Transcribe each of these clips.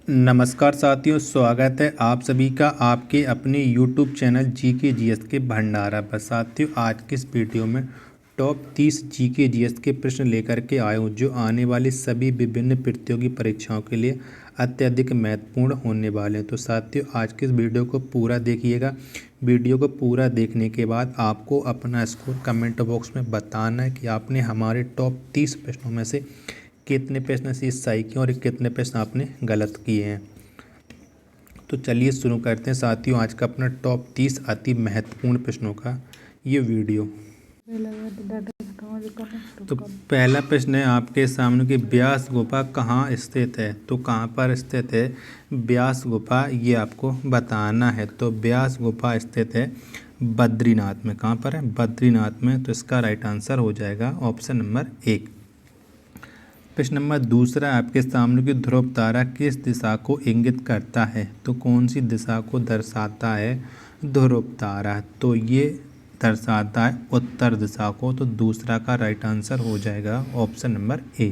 नमस्कार साथियों, स्वागत है आप सभी का आपके अपने YouTube चैनल जीके जीएस के भंडारा पर। साथियों, आज के इस वीडियो में टॉप 30 जीके जीएस के प्रश्न लेकर के आए हूँ जो आने वाली सभी विभिन्न प्रतियोगी परीक्षाओं के लिए अत्यधिक महत्वपूर्ण होने वाले हैं। तो साथियों, आज के इस वीडियो को पूरा देखिएगा। वीडियो को पूरा देखने के बाद आपको अपना स्कोर कमेंट बॉक्स में बताना है कि आपने हमारे टॉप 30 प्रश्नों में से कितने प्रश्न से सही किए और कितने प्रश्न आपने गलत किए हैं। तो चलिए शुरू करते हैं साथियों आज का अपना टॉप 30 अति महत्वपूर्ण प्रश्नों का ये वीडियो। तो पहला प्रश्न है आपके सामने कि व्यास गुफा कहाँ स्थित है। तो कहाँ पर स्थित है व्यास गुफा, ये आपको बताना है। तो व्यास गुफा स्थित है बद्रीनाथ में। कहाँ पर है? बद्रीनाथ में। तो इसका राइट आंसर हो जाएगा ऑप्शन नंबर 1। प्रश्न नंबर दूसरा आपके सामने की ध्रुव तारा किस दिशा को इंगित करता है। तो कौन सी दिशा को दर्शाता है ध्रुव तारा? तो ये दर्शाता है उत्तर दिशा को। तो दूसरा का राइट आंसर हो जाएगा ऑप्शन नंबर ए।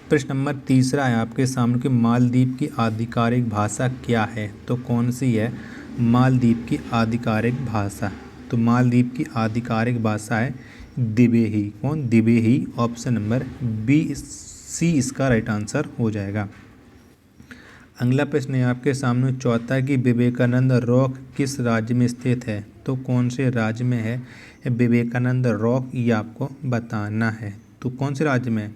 प्रश्न नंबर तीसरा है आपके सामने कि मालदीव की आधिकारिक भाषा क्या है। तो कौन सी है मालदीव की आधिकारिक भाषा? तो मालदीव की आधिकारिक भाषा है दिवेही। कौन? दिवेही। ऑप्शन नंबर सी इसका राइट आंसर हो जाएगा। अगला प्रश्न है आपके सामने चौथा कि विवेकानंद रॉक किस राज्य में स्थित है। तो कौन से राज्य में है विवेकानंद रॉक, ये आपको बताना है। तो कौन से राज्य में है?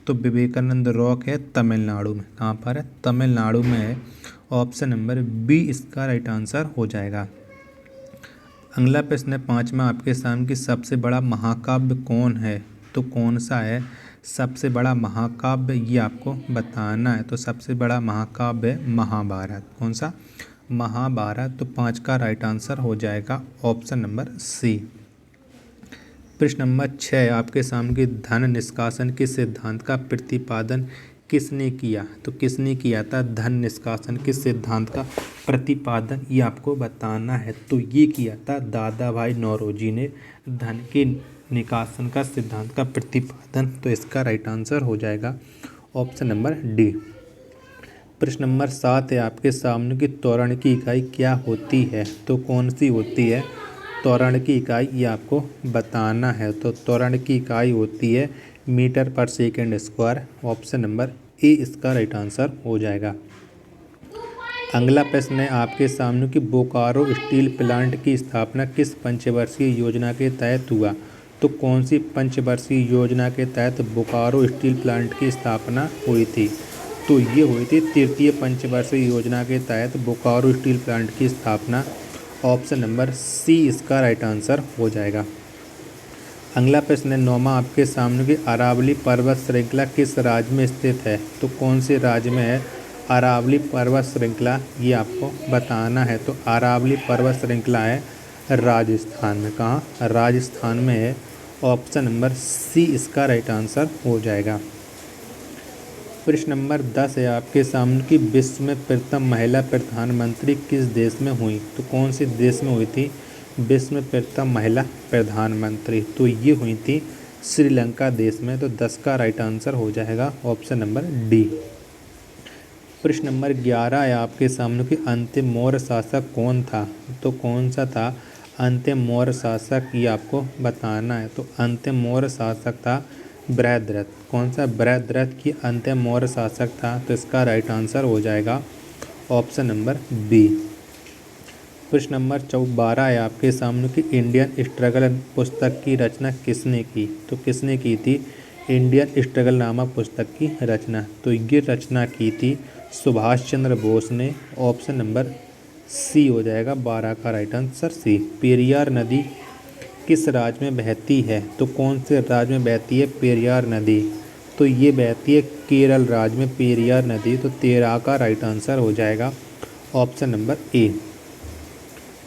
तो विवेकानंद रॉक है तमिलनाडु में। कहाँ पर है? तमिलनाडु में है। ऑप्शन नंबर बी इसका राइट आंसर हो जाएगा। अगला प्रश्न है पाँचवा आपके सामने कि सबसे बड़ा महाकाव्य कौन है। तो कौन सा है सबसे बड़ा महाकाव्य, ये आपको बताना है। तो सबसे बड़ा महाकाव्य है महाभारत। कौन सा? महाभारत। तो 5 का राइट आंसर हो जाएगा ऑप्शन नंबर सी। प्रश्न नंबर 6 आपके सामने कि धन निष्कासन के सिद्धांत का प्रतिपादन किसने किया। तो किसने किया था धन निष्कासन के सिद्धांत का प्रतिपादन, ये आपको बताना है। तो ये किया था दादा भाई नौरोजी ने धन के निकासन का सिद्धांत का प्रतिपादन। तो इसका राइट आंसर हो जाएगा ऑप्शन नंबर डी। प्रश्न नंबर 7 है आपके सामने कि त्वरण की इकाई क्या होती है। तो कौन सी होती है त्वरण की इकाई, ये आपको बताना है। तो त्वरण की इकाई होती है मीटर पर second square. Option number A इसका राइट आंसर हो जाएगा। अगला प्रश्न है आपके सामने कि बोकारो स्टील प्लांट की स्थापना किस पंचवर्षीय योजना के तहत हुआ। तो कौन सी पंचवर्षीय योजना के तहत बोकारो स्टील प्लांट की स्थापना हुई थी। तो ये हुई थी तृतीय पंचवर्षीय योजना के तहत बोकारो स्टील प्लांट की स्थापना। ऑप्शन नंबर सी इसका राइट आंसर हो जाएगा। अगला प्रश्न है 9वां आपके सामने कि अरावली पर्वत श्रृंखला किस राज्य में स्थित है। तो कौन से राज्य में है अरावली पर्वत श्रृंखला, ये आपको बताना है। तो अरावली पर्वत श्रृंखला है राजस्थान में। कहाँ? राजस्थान में है। ऑप्शन नंबर सी इसका राइट आंसर हो जाएगा। प्रश्न नंबर 10 है आपके सामने कि विश्व में प्रथम महिला प्रधानमंत्री किस देश में हुई। तो कौन से देश में हुई थी विश्व में प्रथम महिला प्रधानमंत्री? तो ये हुई थी श्रीलंका देश में। तो 10 का राइट आंसर हो जाएगा ऑप्शन नंबर डी। प्रश्न नंबर 11 है आपके सामने कि अंतिम मौर्य शासक कौन था। तो कौन सा था अंतिम मौर्य शासक, ये आपको बताना है। तो अंतिम मौर्य शासक था बृहद्रथ। कौन सा? बृहद्रथ की अंतिम मौर्य शासक था। तो इसका राइट आंसर हो जाएगा ऑप्शन नंबर बी। प्रश्न नंबर 12 है आपके सामने कि इंडियन स्ट्रगल पुस्तक की रचना किसने की। तो किसने की थी इंडियन स्ट्रगल नामक पुस्तक की रचना? तो ये रचना की थी सुभाष चंद्र बोस ने। ऑप्शन नंबर सी हो जाएगा 12 का राइट आंसर सी। पेरियार नदी किस राज्य में बहती है। तो कौन से राज्य में बहती है पेरियार नदी? तो ये बहती है केरल राज्य में पेरियार नदी। तो 13 का राइट आंसर हो जाएगा ऑप्शन नंबर ए।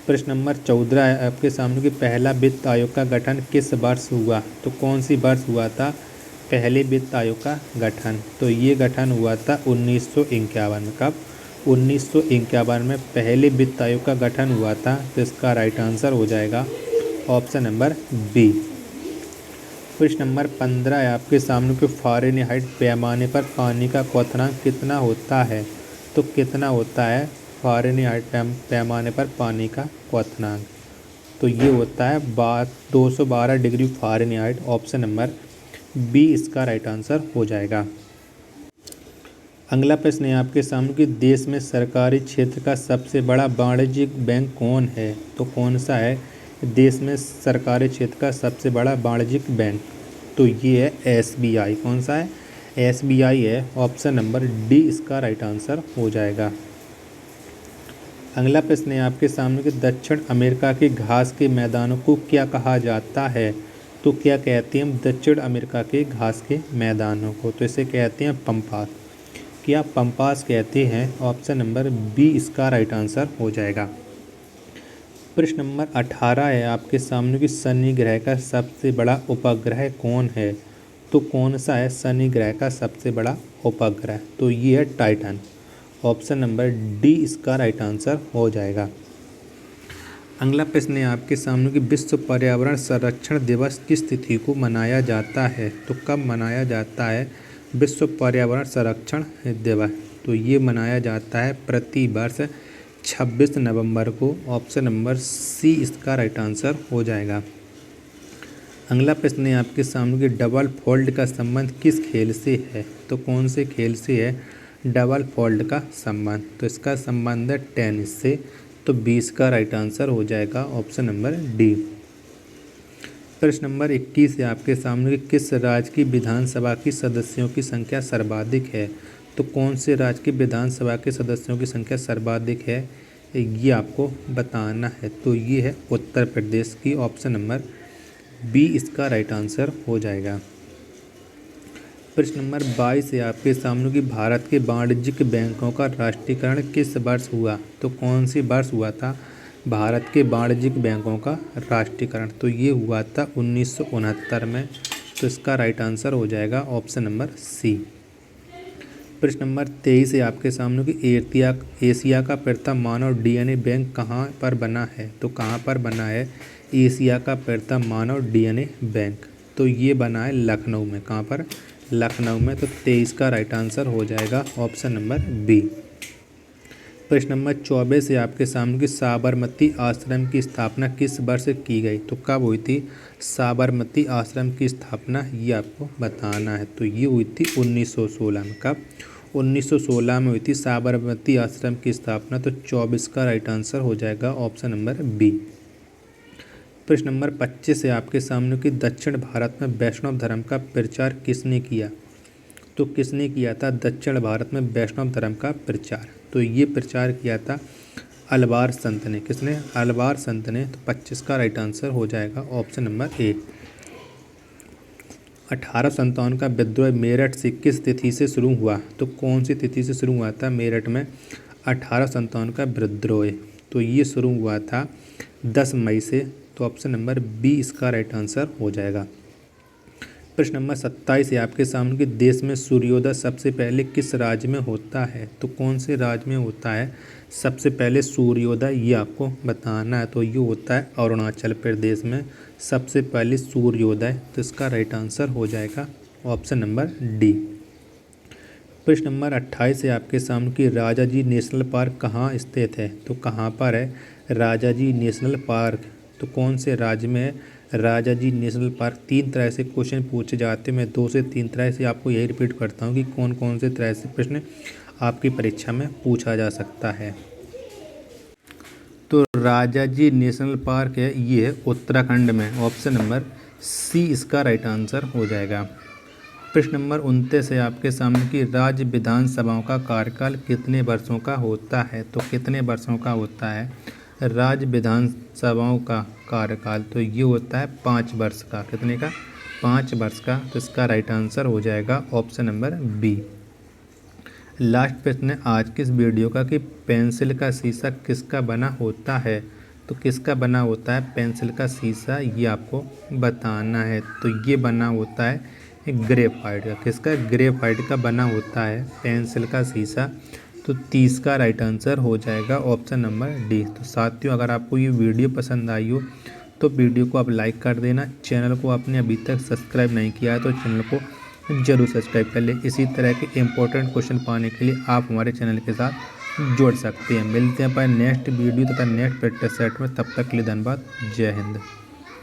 प्रश्न नंबर 14 है आपके सामने कि पहला वित्त आयोग का गठन किस वर्ष हुआ। तो कौन सी वर्ष हुआ था पहले वित्त आयोग का गठन? तो ये गठन हुआ था 1951 में। कब? 1951 में पहले वित्त आयोग का गठन हुआ था। तो इसका राइट आंसर हो जाएगा ऑप्शन नंबर बी। प्रश्न नंबर 15 है आपके सामने कि फ़ारेनहाइट पैमाने पर पानी का क्वथनांक कितना होता है। तो कितना होता है फ़ारेनहाइट पैमाने पर पानी का क्वथनांक? तो ये होता है 212 degree Fahrenheit. Option number B इसका राइट आंसर हो जाएगा। अगला प्रश्न है आपके सामने कि देश में सरकारी क्षेत्र का सबसे बड़ा वाणिज्यिक बैंक कौन है? तो कौन सा है देश में सरकारी क्षेत्र का सबसे बड़ा वाणिज्यिक बैंक? तो ये है SBI। कौन सा है? SBI है। ऑप्शन नंबर डी इसका राइट आंसर हो जाएगा। अगला प्रश्न है आपके सामने कि दक्षिण अमेरिका के घास के मैदानों को क्या कहा जाता है? तो क्या कहते हैं हम दक्षिण अमेरिका के घास के मैदानों को? तो इसे कहते हैं पंपास। क्या पंपास कहते हैं? ऑप्शन नंबर बी इसका राइट आंसर हो जाएगा। प्रश्न नंबर 18 है आपके सामने कि शनि ग्रह का सबसे बड़ा उपग्रह कौन है? तो कौन सा है शनि ग्रह का सबसे बड़ा उपग्रह? तो ये है टाइटन। ऑप्शन नंबर डी इसका राइट आंसर हो जाएगा। अगला प्रश्न है आपके सामने कि विश्व पर्यावरण संरक्षण दिवस किस तिथि को मनाया जाता है? तो कब मनाया जाता है विश्व पर्यावरण संरक्षण दिवस? तो ये मनाया जाता है प्रति वर्ष 26 नवंबर को। ऑप्शन नंबर सी इसका राइट आंसर हो जाएगा। अगला प्रश्न है आपके सामने कि डबल फोल्ड का संबंध किस खेल से है? तो कौन से खेल से है डबल फोल्ड का संबंध? तो इसका संबंध है टेनिस से। तो 20 का राइट आंसर हो जाएगा ऑप्शन नंबर डी। प्रश्न नंबर 21 है आपके सामने कि किस राज्य की विधानसभा की सदस्यों की संख्या सर्वाधिक है? तो कौन से राज्य की विधानसभा के सदस्यों की संख्या सर्वाधिक है ये आपको बताना है। तो ये है उत्तर प्रदेश की। ऑप्शन नंबर बी इसका राइट आंसर हो जाएगा। प्रश्न नंबर 22 है आपके सामने कि भारत के वाणिज्यिक बैंकों का राष्ट्रीयकरण किस वर्ष हुआ? तो कौन सी वर्ष हुआ था भारत के वाणिज्यिक बैंकों का राष्ट्रीयकरण? तो ये हुआ था 1969 में। तो इसका राइट आंसर हो जाएगा ऑप्शन नंबर सी। प्रश्न नंबर 23 है आपके सामने कि एशिया का प्रथम मानव DNA बैंक कहाँ पर बना है? तो कहाँ पर बना है एशिया का प्रथम मानव DNA बैंक? तो ये बना है लखनऊ में। कहाँ पर? लखनऊ में। तो 23 का राइट आंसर हो जाएगा ऑप्शन नंबर बी। प्रश्न नंबर 24 है आपके सामने कि साबरमती आश्रम की स्थापना किस वर्ष की गई? तो कब हुई थी साबरमती आश्रम की स्थापना ये आपको बताना है। तो ये हुई थी 1916 में। कब? 1916 में हुई थी साबरमती आश्रम की स्थापना। तो 24 का राइट आंसर हो जाएगा ऑप्शन नंबर बी। प्रश्न नंबर 25 है आपके सामने कि दक्षिण भारत में वैष्णव धर्म का प्रचार किसने किया? तो किसने किया था दक्षिण भारत में वैष्णव धर्म का प्रचार? तो ये प्रचार किया था अलवार संत ने। किसने? अलवार संत ने। तो 25 का राइट आंसर हो जाएगा ऑप्शन नंबर ए। 1857 का विद्रोह मेरठ से किस तिथि से शुरू हुआ? तो कौन सी तिथि से शुरू हुआ था मेरठ में 1857 का विद्रोह? तो ये शुरू हुआ था 10 मई से। तो ऑप्शन नंबर बी इसका राइट आंसर हो जाएगा। प्रश्न नंबर 27 है आपके सामने कि देश में सूर्योदय सबसे पहले किस राज्य में होता है? तो कौन से राज्य में होता है सबसे पहले सूर्योदय ये आपको बताना है। तो ये होता है अरुणाचल प्रदेश में सबसे पहले सूर्योदय। तो इसका राइट आंसर हो जाएगा ऑप्शन नंबर डी। प्रश्न नंबर 28 है आपके सामने कि राजाजी नेशनल पार्क कहाँ स्थित है? तो कहाँ पर है राजाजी नेशनल पार्क? तो कौन से राज्य में है राजाजी नेशनल पार्क? 3 तरह से क्वेश्चन पूछे जाते हैं। मैं 2 से 3 तरह से आपको यही रिपीट करता हूँ कि कौन कौन से तरह से प्रश्न आपकी परीक्षा में पूछा जा सकता है। तो राजाजी नेशनल पार्क है ये है उत्तराखंड में। ऑप्शन नंबर सी इसका राइट आंसर हो जाएगा। प्रश्न नंबर 29 है आपके सामने कि राज्य विधानसभाओं का कार्यकाल कितने वर्षों का होता है? तो कितने वर्षों का होता है राज्य विधानसभाओं का कार्यकाल? तो ये होता है 5 वर्ष का। कितने का? 5 वर्ष का। तो इसका राइट आंसर हो जाएगा ऑप्शन नंबर बी। लास्ट प्रश्न है आज की इस वीडियो का कि पेंसिल का शीशा किसका बना होता है? तो किसका बना होता है पेंसिल का शीशा ये आपको बताना है। तो ये बना होता है ग्रेफाइट का। किसका? ग्रेफाइट का बना होता है पेंसिल का शीशा। तो 30 का राइट आंसर हो जाएगा ऑप्शन नंबर डी। तो साथियों अगर आपको ये वीडियो पसंद आई हो तो वीडियो को आप लाइक कर देना। चैनल को आपने अभी तक सब्सक्राइब नहीं किया है तो चैनल को जरूर सब्सक्राइब कर लें। इसी तरह के इम्पोर्टेंट क्वेश्चन पाने के लिए आप हमारे चैनल के साथ जुड़ सकते हैं। मिलते हैं पर नेक्स्ट वीडियो तथा नेक्स्ट प्रैक्टिस सेट में, तब तक के लिए धन्यवाद। जय हिंद।